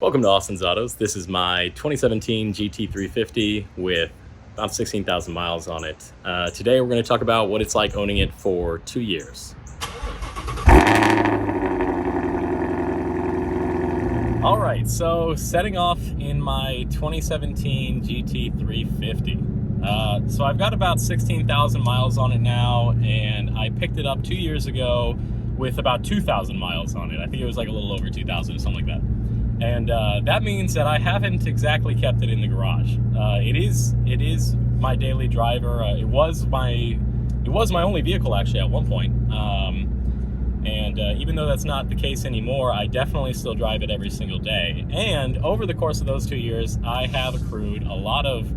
Welcome to Austin's Autos. This is my 2017 GT350 with about 16,000 miles on it. Today we're going to talk about what it's like owning it for 2 years. All right, so setting off in my 2017 GT350. So I've got about 16,000 miles on it now, and I picked it up 2 years ago with about 2,000 miles on it. I think it was like a little over 2,000 or something like that. And that means that I haven't exactly kept it in the garage. It is my daily driver. It was my only vehicle actually at one point. Even though that's not the case anymore, I definitely still drive it every single day. And over the course of those 2 years, I have accrued a lot of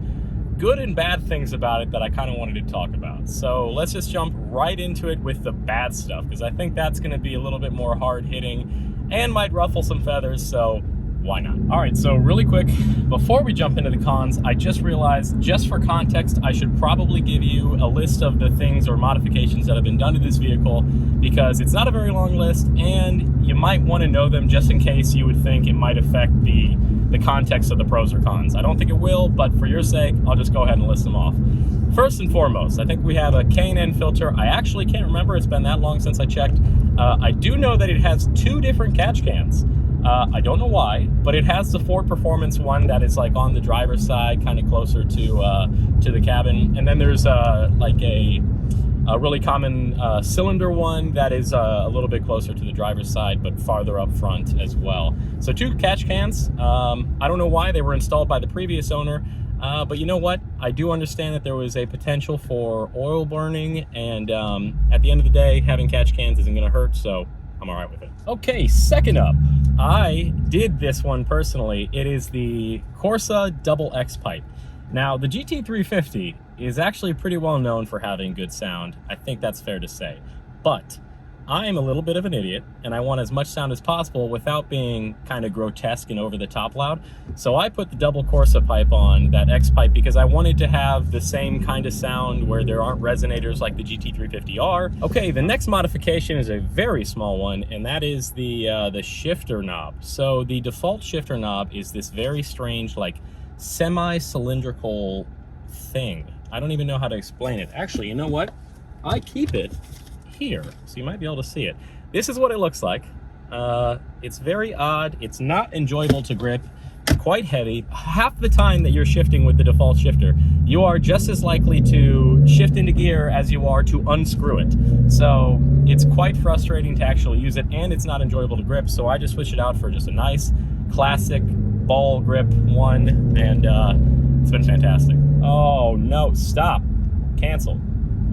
good and bad things about it that I kind of wanted to talk about. So let's just jump right into it with the bad stuff, because I think that's going to be a little bit more hard-hitting and might ruffle some feathers, so why not? All right, so really quick, before we jump into the cons, I just realized, just for context, I should probably give you a list of the things or modifications that have been done to this vehicle, because it's not a very long list, and you might want to know them just in case you would think it might affect the context of the pros or cons. I don't think it will, but for your sake, I'll just go ahead and list them off. First and foremost, I think we have a K&N filter. I actually can't remember, it's been that long since I checked. I do know that it has two different catch cans. I don't know why, but it has the Ford Performance one that is like on the driver's side, kind of closer to the cabin. And then there's like a really common cylinder one that is a little bit closer to the driver's side, but farther up front as well. So two catch cans. I don't know why they were installed by the previous owner. But you know what? I do understand that there was a potential for oil burning, and at the end of the day, having catch cans isn't going to hurt, so I'm all right with it. Okay, second up, I did this one personally. It is the Corsa Double X pipe. Now, the GT350 is actually pretty well known for having good sound. I think that's fair to say. But I am a little bit of an idiot, and I want as much sound as possible without being kind of grotesque and over the top loud. So I put the double Corsa pipe on, that X pipe, because I wanted to have the same kind of sound where there aren't resonators like the GT350R. Okay, the next modification is a very small one, and that is the shifter knob. So the default shifter knob is this very strange, like, semi-cylindrical thing. I don't even know how to explain it. Actually, you know what? I keep it here, so you might be able to see it. This is what it looks like. It's very odd. It's not enjoyable to grip. It's quite heavy. Half the time that you're shifting with the default shifter, you are just as likely to shift into gear as you are to unscrew it. So it's quite frustrating to actually use it, and it's not enjoyable to grip. So I just switched it out for just a nice classic ball grip one, and it's been fantastic. Oh no, stop, cancel.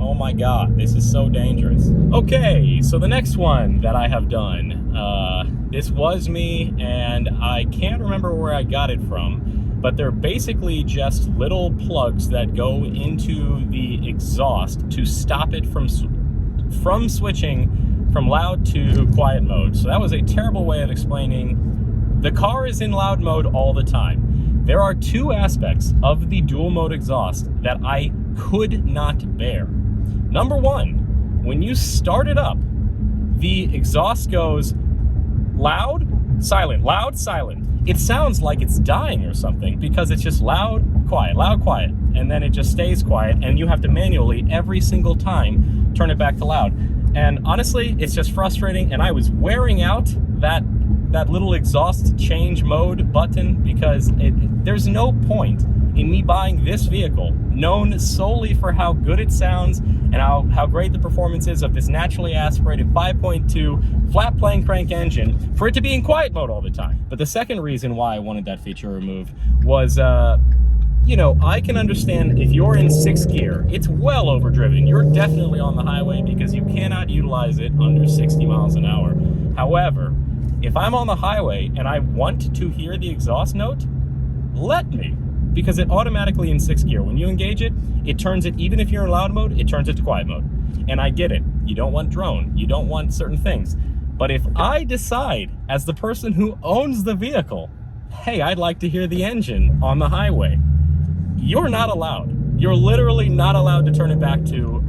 Oh my God, this is so dangerous. Okay, so the next one that I have done, this was me, and I can't remember where I got it from, but they're basically just little plugs that go into the exhaust to stop it from switching from loud to quiet mode. So that was a terrible way of explaining. The car is in loud mode all the time. There are two aspects of the dual mode exhaust that I could not bear. Number one, when you start it up, the exhaust goes loud, silent, loud, silent. It sounds like it's dying or something, because it's just loud, quiet, and then it just stays quiet, and you have to manually, every single time, turn it back to loud. And honestly, it's just frustrating, and I was wearing out that little exhaust change mode button, because there's no point in me buying this vehicle, known solely for how good it sounds and how great the performance is of this naturally aspirated 5.2 flat plane crank engine, for it to be in quiet mode all the time. But the second reason why I wanted that feature removed was, you know, I can understand if you're in 6th gear, it's well overdriven. You're definitely on the highway because you cannot utilize it under 60 miles an hour. However, if I'm on the highway and I want to hear the exhaust note, let me. Because it automatically in 6th gear, when you engage it, it turns it, even if you're in loud mode, it turns it to quiet mode. And I get it. You don't want drone. You don't want certain things. But if I decide, as the person who owns the vehicle, hey, I'd like to hear the engine on the highway, you're not allowed. You're literally not allowed to turn it back to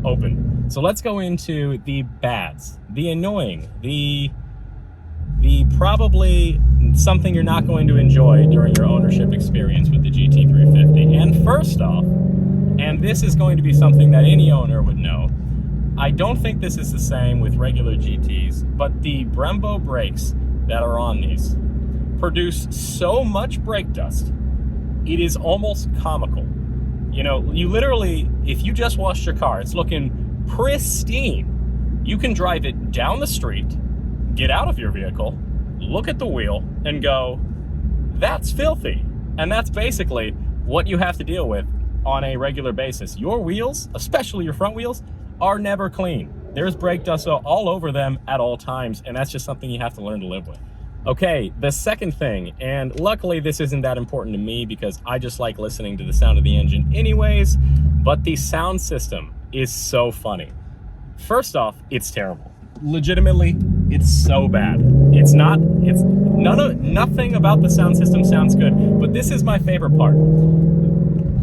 open. So let's go into the bads, the annoying, the probably it's something you're not going to enjoy during your ownership experience with the GT350. And first off, and this is going to be something that any owner would know, I don't think this is the same with regular GTs, but the Brembo brakes that are on these produce so much brake dust, it is almost comical. You know, you literally, if you just washed your car, it's looking pristine. You can drive it down the street, get out of your vehicle, look at the wheel, and go, that's filthy. And that's basically what you have to deal with on a regular basis. Your wheels, especially your front wheels, are never clean. There's brake dust all over them at all times, and that's just something you have to learn to live with. Okay, the second thing, and luckily this isn't that important to me because I just like listening to the sound of the engine anyways, but the sound system is so funny. First off, it's terrible. Legitimately, it's so bad. Nothing about the sound system sounds good, but this is my favorite part.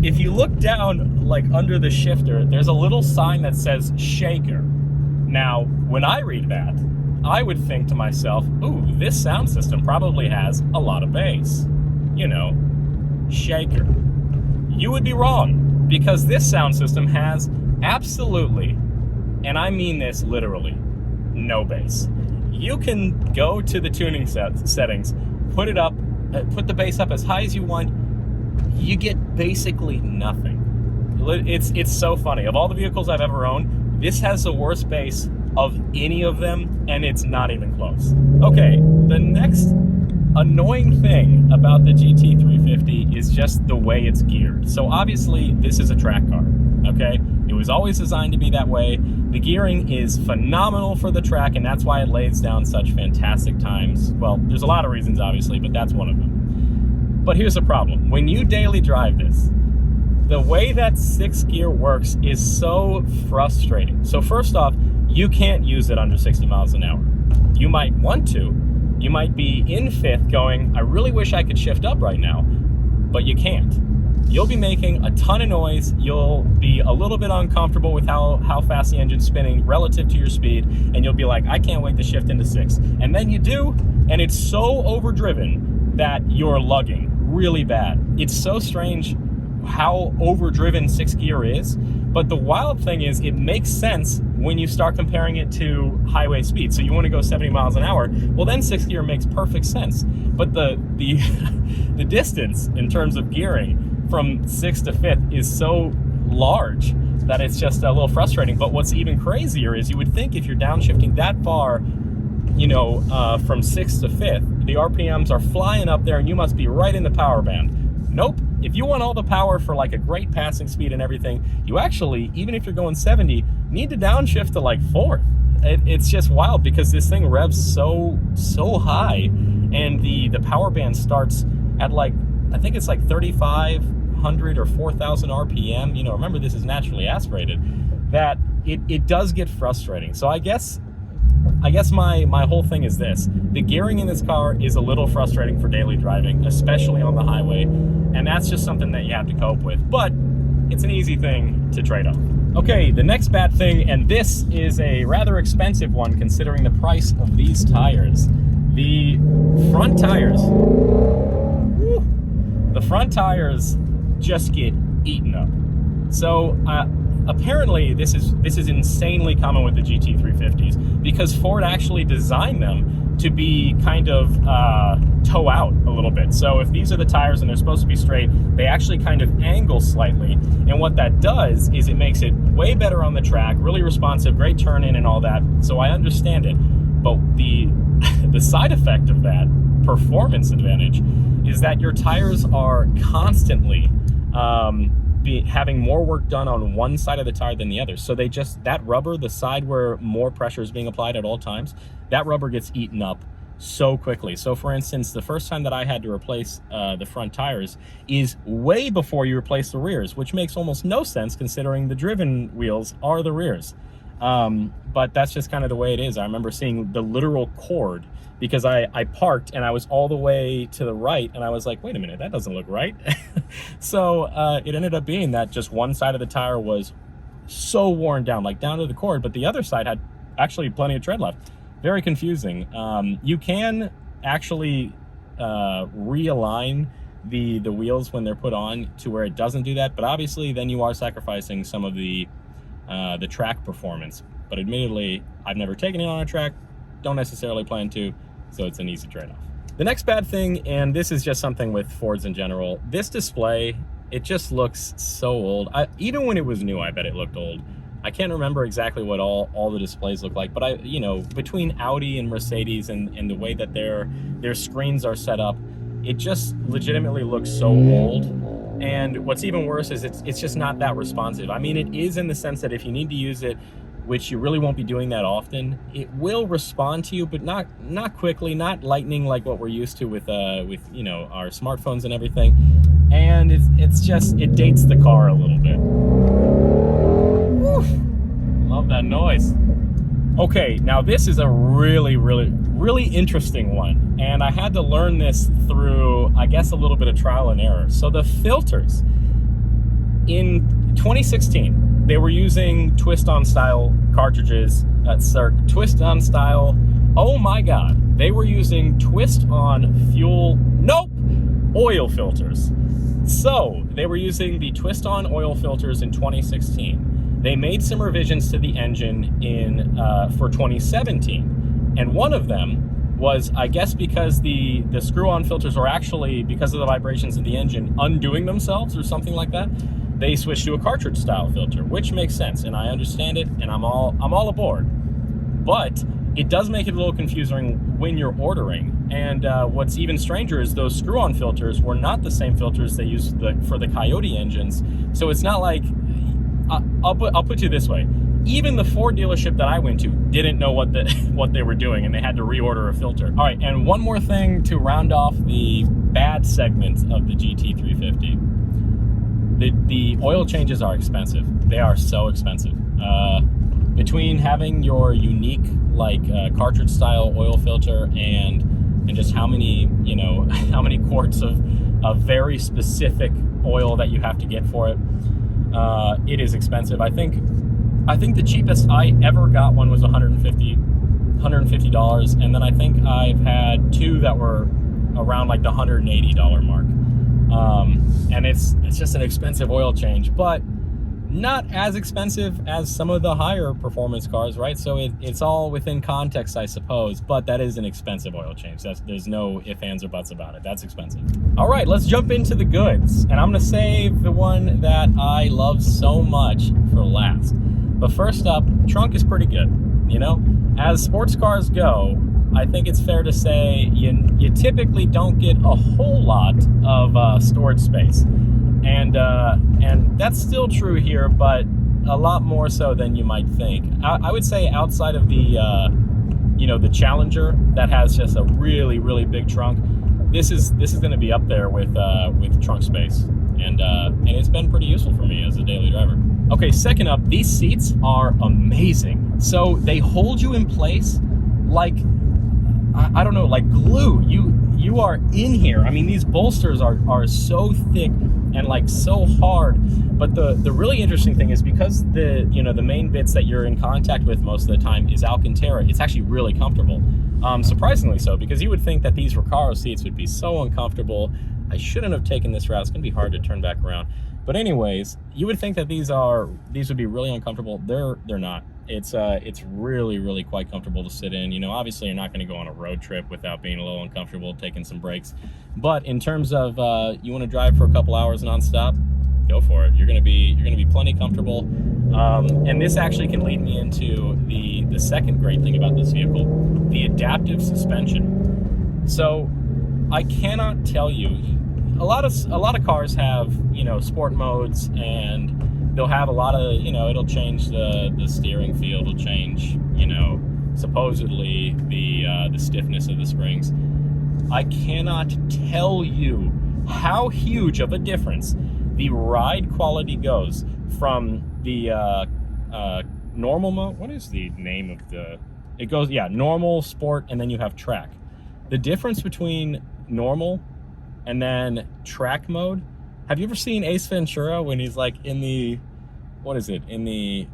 If you look down, like under the shifter, there's a little sign that says shaker. Now, when I read that, I would think to myself, ooh, this sound system probably has a lot of bass. You know, shaker. You would be wrong, because this sound system has absolutely, and I mean this literally, no bass. You can go to the tuning settings, put it up, put the bass up as high as you want, you get basically nothing. It's so funny. Of all the vehicles I've ever owned, this has the worst bass of any of them, and it's not even close. Okay, the next annoying thing about the GT350 is just the way it's geared. So obviously, this is a track car, okay? It was always designed to be that way. The gearing is phenomenal for the track, and that's why it lays down such fantastic times. Well, there's a lot of reasons, obviously, but that's one of them. But here's the problem. When you daily drive this, the way that 6th gear works is so frustrating. So first off, you can't use it under 60 miles an hour. You might want to. You might be in 5th going, I really wish I could shift up right now, but you can't. You'll be making a ton of noise. You'll be a little bit uncomfortable with how fast the engine's spinning relative to your speed, and you'll be like, I can't wait to shift into 6th. And then you do, and it's so overdriven that you're lugging really bad. It's so strange how overdriven 6th gear is, but the wild thing is it makes sense when you start comparing it to highway speed. So you want to go 70 miles an hour, well then 6th gear makes perfect sense. But the the distance in terms of gearing from 6th to 5th is so large that it's just a little frustrating. But what's even crazier is you would think if you're downshifting that far, you know, from 6th to 5th, the RPMs are flying up there and you must be right in the power band. Nope. If you want all the power for like a great passing speed and everything, you actually, even if you're going 70, need to downshift to like 4th. It's just wild because this thing revs so high, and the power band starts at like, I think it's like 3,500 or 4,000 RPM. You know, remember this is naturally aspirated, that it does get frustrating. So I guess my whole thing is this. The gearing in this car is a little frustrating for daily driving, especially on the highway, and that's just something that you have to cope with, but it's an easy thing to trade off. Okay, the next bad thing, and this is a rather expensive one considering the price of these tires. The front tires, just get eaten up. So apparently this is insanely common with the GT350s because Ford actually designed them to be kind of toe out a little bit. So if these are the tires and they're supposed to be straight, they actually kind of angle slightly. And what that does is it makes it way better on the track, really responsive, great turn in and all that. So I understand it. But the side effect of that performance advantage is that your tires are constantly having more work done on one side of the tire than the other. So that rubber, the side where more pressure is being applied at all times, that rubber gets eaten up so quickly. So for instance, the first time that I had to replace the front tires is way before you replace the rears, which makes almost no sense considering the driven wheels are the rears. But that's just kind of the way it is. I remember seeing the literal cord because I parked and I was all the way to the right and I was like, wait a minute, that doesn't look right. So it ended up being that just one side of the tire was so worn down, like down to the cord, but the other side had actually plenty of tread left. Very confusing. You can actually realign the wheels when they're put on to where it doesn't do that, but obviously then you are sacrificing some of the track performance. But admittedly, I've never taken it on a track, don't necessarily plan to, so it's an easy trade-off. The next bad thing, and this is just something with Fords in general, this display, it just looks so old. Even when it was new, I bet it looked old. I can't remember exactly what all the displays look like, but you know, between Audi and Mercedes and the way that their screens are set up, it just legitimately looks so old. And what's even worse is it's just not that responsive. I mean, it is in the sense that if you need to use it, which you really won't be doing that often, it will respond to you, but not quickly, not lightning like what we're used to with you know, our smartphones and everything. And it's just, it dates the car a little bit. Woo! Love that noise. Okay, now this is a really interesting one, and I had to learn this through, I guess, a little bit of trial and error. So the filters in 2016, they were using twist-on style cartridges, twist-on style, oh my God, they were using twist-on oil filters. So they were using the twist-on oil filters in 2016. They made some revisions to the engine for 2017. And one of them was, I guess because the screw-on filters were actually, because of the vibrations of the engine, undoing themselves or something like that, they switched to a cartridge style filter, which makes sense, and I understand it, and I'm all aboard. But it does make it a little confusing when you're ordering. And what's even stranger is those screw-on filters were not the same filters they used for the Coyote engines. So it's not like, I'll put you this way. Even the Ford dealership that I went to didn't know what they were doing, and they had to reorder a filter. All right, and one more thing to round off the bad segments of the GT350. The oil changes are expensive. They are so expensive. Between having your unique, like, cartridge style oil filter and just how many, you know, how many quarts of very specific oil that you have to get for it, it is expensive. I think the cheapest I ever got one was $150, and then I think I've had two that were around like the $180 mark. And it's just an expensive oil change, but not as expensive as some of the higher performance cars, right? So it's all within context, I suppose, but that is an expensive oil change. There's no ifs, ands, or buts about it. That's expensive. All right, let's jump into the goods, and I'm gonna save the one that I love so much for last. But first up, trunk is pretty good, you know? As sports cars go, I think it's fair to say you typically don't get a whole lot of storage space. And that's still true here, but a lot more so than you might think. I would say outside of the, you know, the Challenger that has just a really big trunk, this is going to be up there with trunk space, and it's been pretty useful for me as a daily driver. Okay, second up, these seats are amazing. So they hold you in place like, I don't know, like glue. You are in here. I mean, these bolsters are so thick and like so hard. But the really interesting thing is, because the main bits that you're in contact with most of the time is Alcantara, it's actually really comfortable. Surprisingly so, because you would think that these Recaro seats would be so uncomfortable. I shouldn't have taken this route. It's gonna be hard to turn back around. But anyways, you would think that these would be really uncomfortable. They're not. It's really quite comfortable to sit in. You know, obviously you're not going to go on a road trip without being a little uncomfortable, taking some breaks. But in terms of you want to drive for a couple hours nonstop, go for it. You're going to be plenty comfortable. And this actually can lead me into the second great thing about this vehicle, the adaptive suspension. So I cannot tell you, a lot of cars have, you know, sport modes, and they'll have a lot of, you know, it'll change the steering feel, it'll change, you know, supposedly the stiffness of the springs. I cannot tell you how huge of a difference the ride quality goes from the normal mode. What is the name of it goes, yeah, normal, sport, and then you have track. The difference between normal and then track mode. Have you ever seen Ace Ventura when he's like in the what is it, in the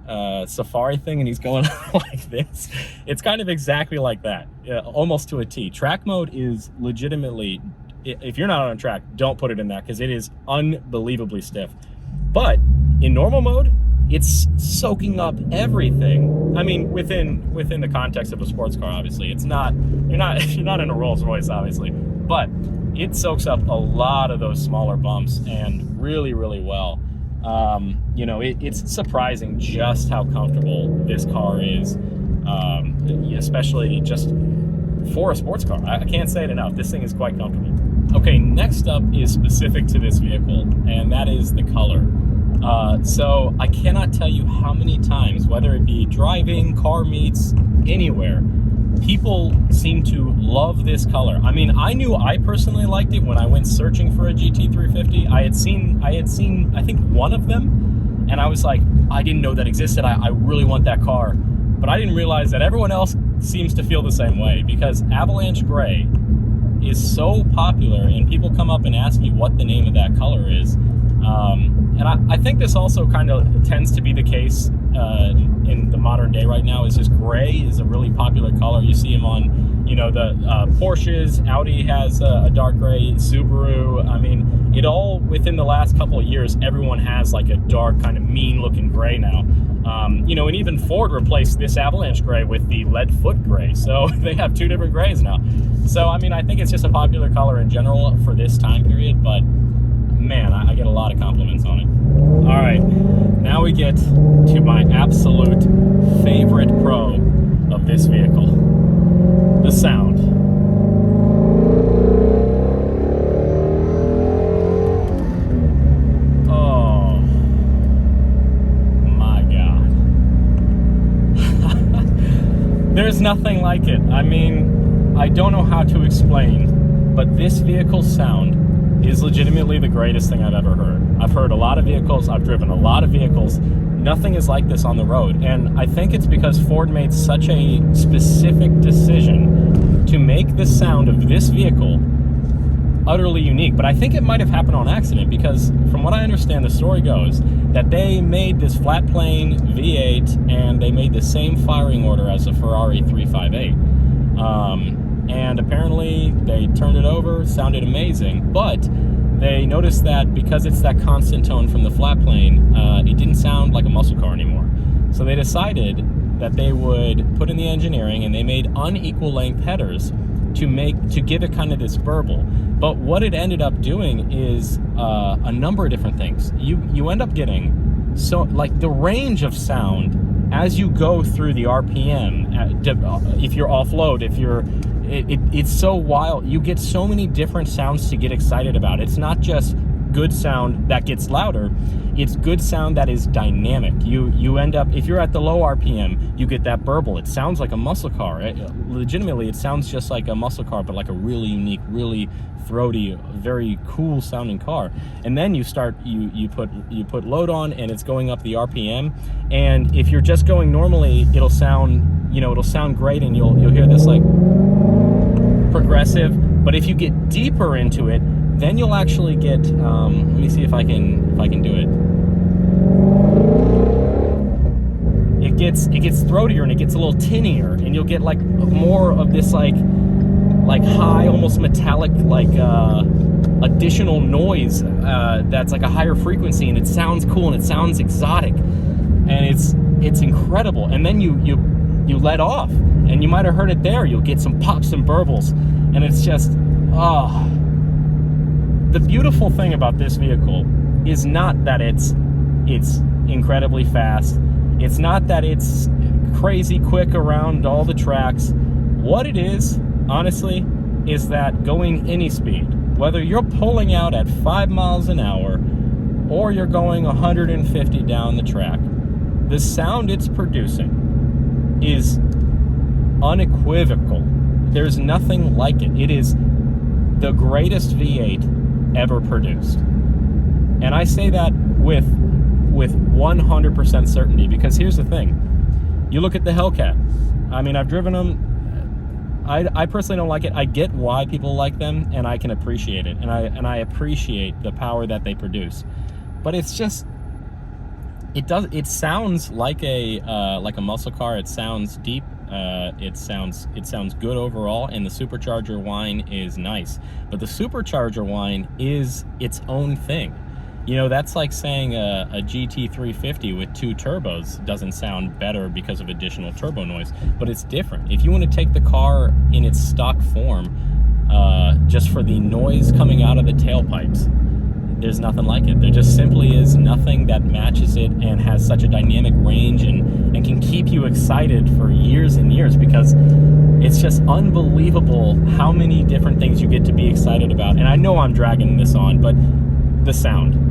Safari thing, and he's going like this. It's kind of exactly like that, almost to a T. Track mode is legitimately, if you're not on a track, don't put it in that, because it is unbelievably stiff. But in normal mode, it's soaking up everything. I mean, within the context of a sports car, obviously. It's not, you're not in a Rolls Royce, obviously, but it soaks up a lot of those smaller bumps, and really, really well. You know, it's surprising just how comfortable this car is, especially just for a sports car. I can't say it enough. This thing is quite comfortable. Okay, next up is specific to this vehicle, and that is the color. So I cannot tell you how many times, whether it be driving, car meets, anywhere, people seem to love this color. I mean, I knew I personally liked it when I went searching for a GT350. I had seen, I think, one of them, and I was like, I didn't know that existed. I really want that car. But I didn't realize that everyone else seems to feel the same way, because Avalanche Gray is so popular, and people come up and ask me what the name of that color is. And I think this also kind of tends to be the case in the modern day right now. Is just gray is a really popular color. You see them on, you know, the Porsches, Audi has a dark gray, Subaru. I mean, it all within the last couple of years, everyone has like a dark kind of mean looking gray now. You know, and even Ford replaced this Avalanche Gray with the lead foot gray. So they have two different grays now. So, I mean, I think it's just a popular color in general for this time period, but man, I get a lot of compliments on it. All right, now we get to my absolute favorite pro of this vehicle, the sound. Oh my God. There's nothing like it. I mean, I don't know how to explain, but this vehicle's sound is legitimately the greatest thing I've ever heard. I've heard a lot of vehicles, I've driven a lot of vehicles, nothing is like this on the road, and I think it's because Ford made such a specific decision to make the sound of this vehicle utterly unique. But I think it might have happened on accident, because from what I understand, the story goes that they made this flat plane V8 and they made the same firing order as a Ferrari 358. And apparently they turned it over, sounded amazing, but they noticed that because it's that constant tone from the flat plane, it didn't sound like a muscle car anymore. So they decided that they would put in the engineering, and they made unequal length headers to give it kind of this burble. But what it ended up doing is a number of different things. You end up getting, so like the range of sound as you go through the RPM, if you're off-load, if you're, it's so wild. You get so many different sounds to get excited about. It's not just good sound that gets louder, it's good sound that is dynamic. You end up, if you're at the low RPM, you get that burble. It sounds like a muscle car. Legitimately, it sounds just like a muscle car, but like a really unique, really throaty, very cool sounding car. And then you start, you put load on, and it's going up the RPM. And if you're just going normally, it'll sound, it'll sound great, and you'll hear this like progressive. But if you get deeper into it, then you'll actually get, let me see if I can do it. It gets throatier, and it gets a little tinnier, and you'll get like more of this like high, almost metallic, like additional noise that's like a higher frequency, and it sounds cool, and it sounds exotic, and it's incredible. And then you let off, and you might have heard it there. You'll get some pops and burbles, and it's just, the beautiful thing about this vehicle is not that it's incredibly fast. It's not that it's crazy quick around all the tracks. What it is, honestly, is that going any speed, whether you're pulling out at 5 miles an hour or you're going 150 down the track, the sound it's producing is unequivocal. There's nothing like it. It is the greatest V8 ever produced. And I say that with 100% certainty, because here's the thing. You look at the Hellcat. I mean, I've driven them. I personally don't like it. I get why people like them, and I can appreciate it. And I appreciate the power that they produce. But it's just, It sounds like a muscle car. It sounds deep. It sounds good overall, and the supercharger whine is nice. But the supercharger whine is its own thing. You know, that's like saying a GT350 with 2 turbos doesn't sound better because of additional turbo noise, but it's different. If you want to take the car in its stock form, just for the noise coming out of the tailpipes, there's nothing like it. There just simply is nothing that matches it and has such a dynamic range and can keep you excited for years and years, because it's just unbelievable how many different things you get to be excited about. And I know I'm dragging this on, but the sound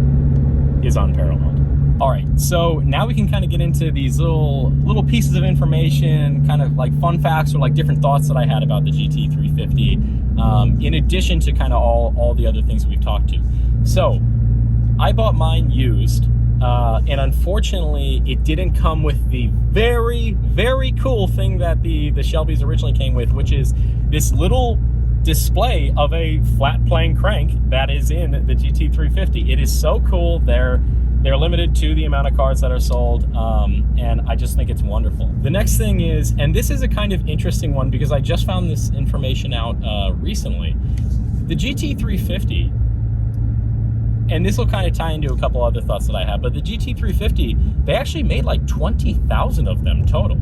is unparalleled. All right, so now we can kind of get into these little pieces of information, kind of like fun facts or like different thoughts that I had about the GT350, in addition to kind of all the other things that we've talked to. So I bought mine used, and unfortunately it didn't come with the very, very cool thing that the Shelbys originally came with, which is this little display of a flat plane crank that is in the GT350. It is so cool. They're limited to the amount of cars that are sold, and I just think it's wonderful. The next thing is, and this is a kind of interesting one because I just found this information out recently, the GT350, and this will kind of tie into a couple other thoughts that I have, but the GT350, they actually made like 20,000 of them total.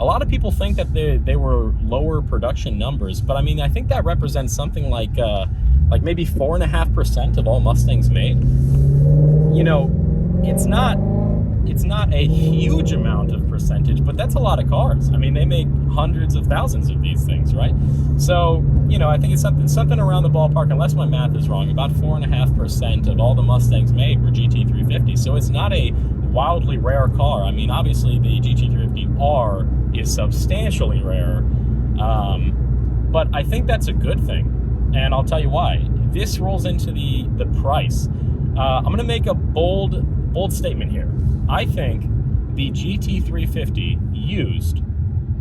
A lot of people think that they were lower production numbers, but I mean, I think that represents something like maybe 4.5% of all Mustangs made. You know, it's not a huge amount of percentage, but that's a lot of cars. I mean, they make hundreds of thousands of these things, right? So, you know, I think it's something around the ballpark, unless my math is wrong, about 4.5% of all the Mustangs made were GT350. So it's not a wildly rare car. I mean, obviously the GT350R is substantially rarer, but I think that's a good thing, and I'll tell you why. This rolls into the price. I'm going to make a bold statement here. I think the GT350 used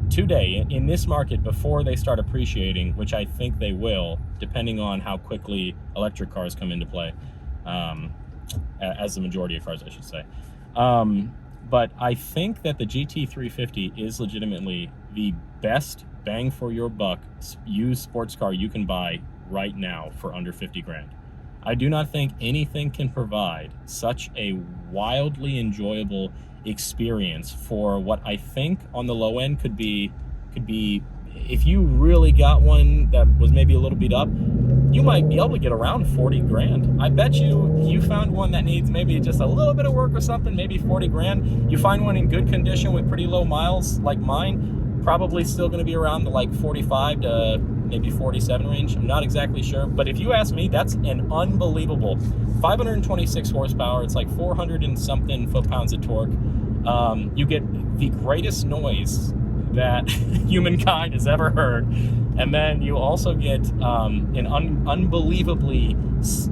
today in this market, before they start appreciating, which I think they will, depending on how quickly electric cars come into play, as the majority of cars, I should say. But I think that the GT350 is legitimately the best bang for your buck used sports car you can buy right now for under 50 grand. I do not think anything can provide such a wildly enjoyable experience for what I think on the low end could be, if you really got one that was maybe a little beat up, you might be able to get around 40 grand. I bet you found one that needs maybe just a little bit of work or something, maybe 40 grand. You find one in good condition with pretty low miles like mine, probably still going to be around the like 45 to maybe 47 range. I'm not exactly sure, but if you ask me, that's an unbelievable 526 horsepower. It's like 400 and something foot-pounds of torque. You get the greatest noise that humankind has ever heard, and then you also get an unbelievably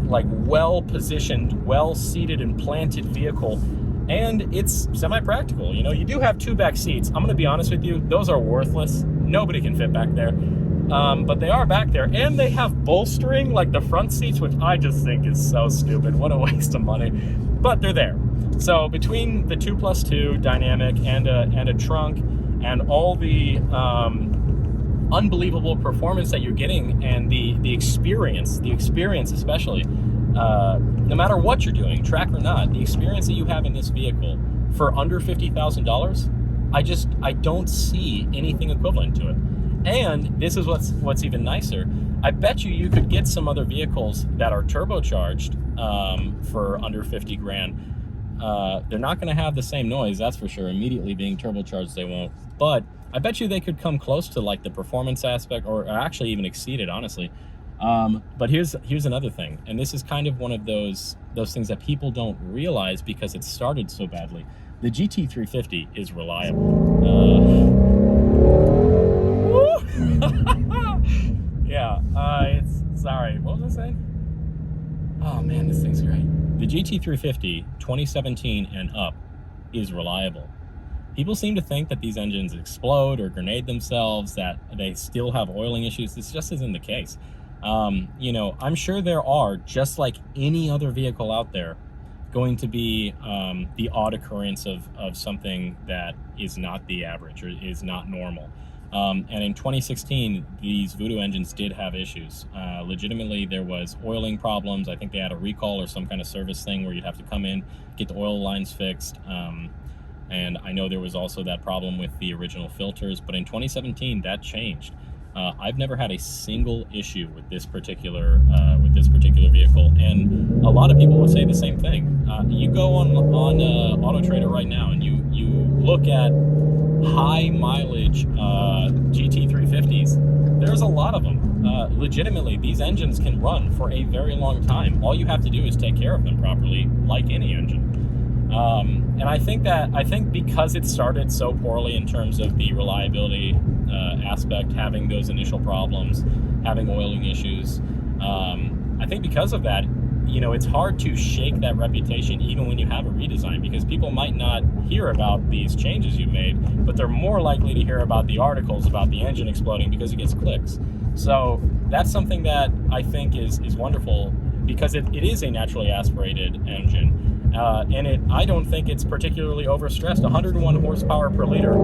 like well-positioned, well-seated and planted vehicle, and it's semi-practical. You know, you do have 2 back seats. I'm gonna be honest with you, those are worthless. Nobody can fit back there, but they are back there, and they have bolstering like the front seats, which I just think is so stupid. What a waste of money, but they're there. So between the 2+2 dynamic and a trunk and all the unbelievable performance that you're getting, and the experience especially, no matter what you're doing, track or not, the experience that you have in this vehicle for under $50,000, I don't see anything equivalent to it. And this is what's even nicer. I bet you could get some other vehicles that are turbocharged for under 50 grand. They're not going to have the same noise, that's for sure. Immediately being turbocharged, they won't. But I bet you they could come close to like the performance aspect, or actually even exceed it, honestly. But here's another thing, and this is kind of one of those things that people don't realize because it started so badly. The GT350 is reliable. Yeah, sorry, what was I saying? Oh man, this thing's great. The GT350 2017 and up is reliable. People seem to think that these engines explode or grenade themselves, that they still have oiling issues. This just isn't the case. You know, I'm sure there are, just like any other vehicle out there, going to be the odd occurrence of something that is not the average or is not normal. And in 2016, these Voodoo engines did have issues. Legitimately, there was oiling problems. I think they had a recall or some kind of service thing where you'd have to come in, get the oil lines fixed. And I know there was also that problem with the original filters, but in 2017, that changed. I've never had a single issue with this particular vehicle, and a lot of people would say the same thing. You go on Auto Trader right now, and you look at high mileage GT350s. There's a lot of them. Legitimately, these engines can run for a very long time. All you have to do is take care of them properly, like any engine. And I think because it started so poorly in terms of the reliability aspect, having those initial problems, having oiling issues, I think because of that, you know, it's hard to shake that reputation even when you have a redesign, because people might not hear about these changes you made, but they're more likely to hear about the articles about the engine exploding because it gets clicks. So that's something that I think is wonderful, because it is a naturally aspirated engine. And I don't think it's particularly overstressed. 101 horsepower per liter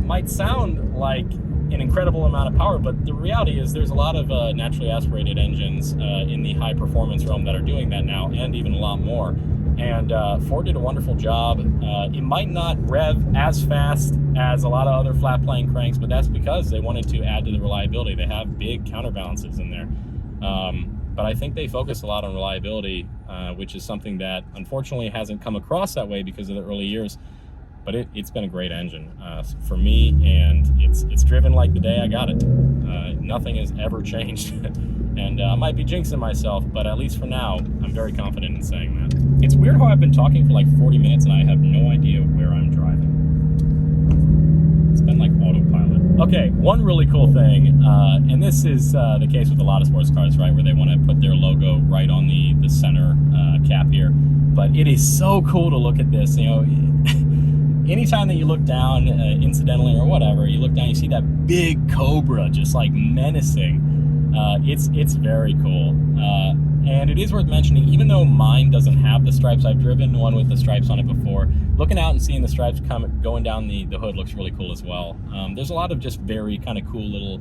might sound like an incredible amount of power, but the reality is there's a lot of naturally aspirated engines in the high performance realm that are doing that now, and even a lot more. And Ford did a wonderful job. It might not rev as fast as a lot of other flat plane cranks, but that's because they wanted to add to the reliability. They have big counterbalances in there. But I think they focus a lot on reliability, which is something that unfortunately hasn't come across that way because of the early years. But it's been a great engine for me, and it's driven like the day I got it. Nothing has ever changed. And I might be jinxing myself, but at least for now, I'm very confident in saying that. It's weird how I've been talking for like 40 minutes and I have no idea where I'm driving. It's been like autopilot. Okay, one really cool thing, and this is the case with a lot of sports cars, right, where they want to put their logo right on the center cap here. But it is so cool to look at this, you know. Anytime that you look down, incidentally or whatever, you look down, you see that big Cobra just like menacing. It's very cool. And it is worth mentioning, even though mine doesn't have the stripes, I've driven one with the stripes on it before. Looking out and seeing the stripes going down the hood looks really cool as well. There's a lot of just very kind of cool little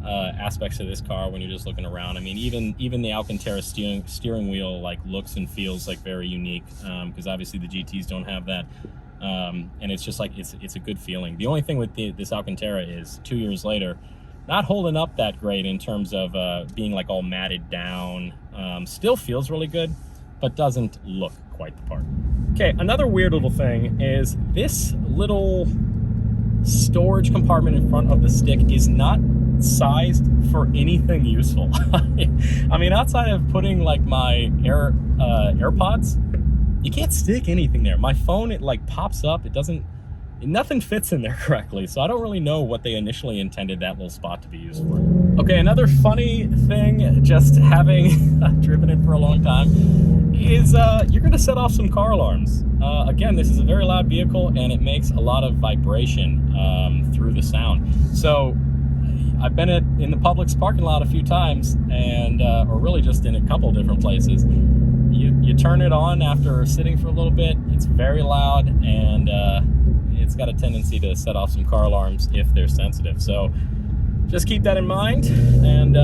aspects of this car when you're just looking around. I mean, even the Alcantara steering wheel like looks and feels like very unique, because obviously the GTs don't have that. And it's just like, it's a good feeling. The only thing with this Alcantara is 2 years later, not holding up that great in terms of being like all matted down. Still feels really good, but doesn't look quite the part. Okay, another weird little thing is this little storage compartment in front of the stick is not sized for anything useful. I mean, outside of putting like my AirPods, you can't stick anything there. My phone, it like pops up. Nothing fits in there correctly. So I don't really know what they initially intended that little spot to be used for. Okay, another funny thing, just having driven it for a long time, is you're gonna set off some car alarms. Again, this is a very loud vehicle and it makes a lot of vibration through the sound. So I've been in the Publix parking lot a few times, and or really just in a couple different places. You turn it on after sitting for a little bit, it's very loud, and it's got a tendency to set off some car alarms if they're sensitive. So just keep that in mind, and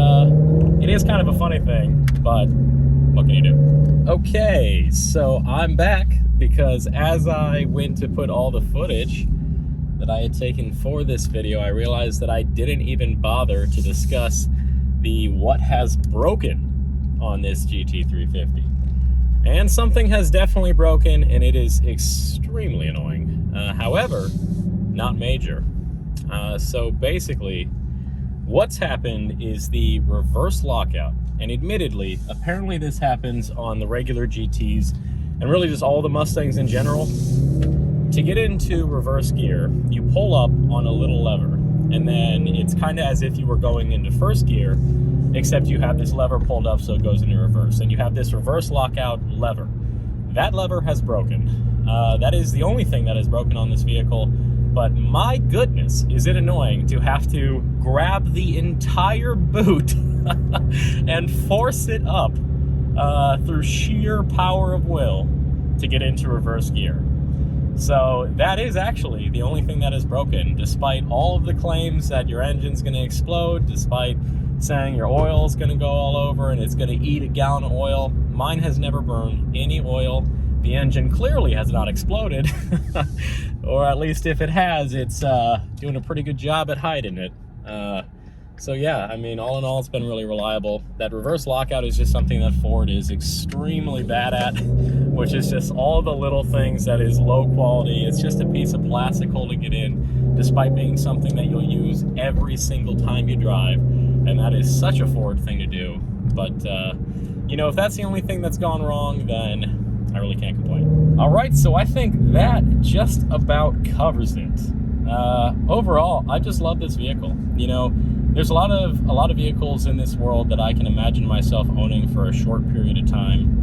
it is kind of a funny thing, but what can you do? Okay, so I'm back, because as I went to put all the footage that I had taken for this video, I realized that I didn't even bother to discuss the what has broken on this GT350. And something has definitely broken, and it is extremely annoying. However, not major. So basically, what's happened is the reverse lockout. And admittedly, apparently this happens on the regular GTs, and really just all the Mustangs in general. To get into reverse gear, you pull up on a little lever, and then it's kind of as if you were going into first gear, except you have this lever pulled up so it goes into reverse, and you have this reverse lockout lever. That lever has broken. That is the only thing that is broken on this vehicle, but my goodness, is it annoying to have to grab the entire boot and force it up through sheer power of will to get into reverse gear. So that is actually the only thing that is broken, despite all of the claims that your engine's going to explode, despite saying your oil's going to go all over and it's going to eat a gallon of oil. Mine has never burned any oil. The engine clearly has not exploded, or at least if it has, it's doing a pretty good job at hiding it. So yeah, I mean, all in all, it's been really reliable. That reverse lockout is just something that Ford is extremely bad at, which is just all the little things that is low quality. It's just a piece of plastic holding it in, despite being something that you'll use every single time you drive. And that is such a Ford thing to do. But, you know, if that's the only thing that's gone wrong, then I really can't complain. All right, so I think that just about covers it. Overall, I just love this vehicle. You know, there's a lot of vehicles in this world that I can imagine myself owning for a short period of time.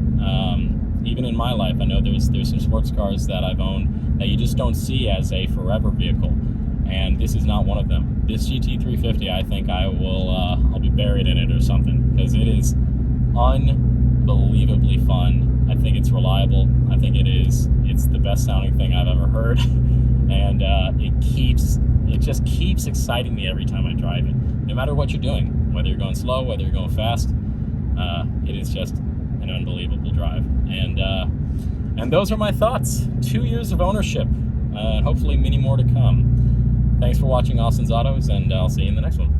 Even in my life, I know there's some sports cars that I've owned that you just don't see as a forever vehicle, and this is not one of them. This GT350, I think I'll be buried in it or something, because it is unbelievably fun. I think it's reliable. I think it's the best sounding thing I've ever heard, and it just keeps exciting me every time I drive it. No matter what you're doing, whether you're going slow, whether you're going fast, it is just an unbelievable drive. And those are my thoughts. 2 years of ownership, and hopefully many more to come. Thanks for watching Austin's Autos, and I'll see you in the next one.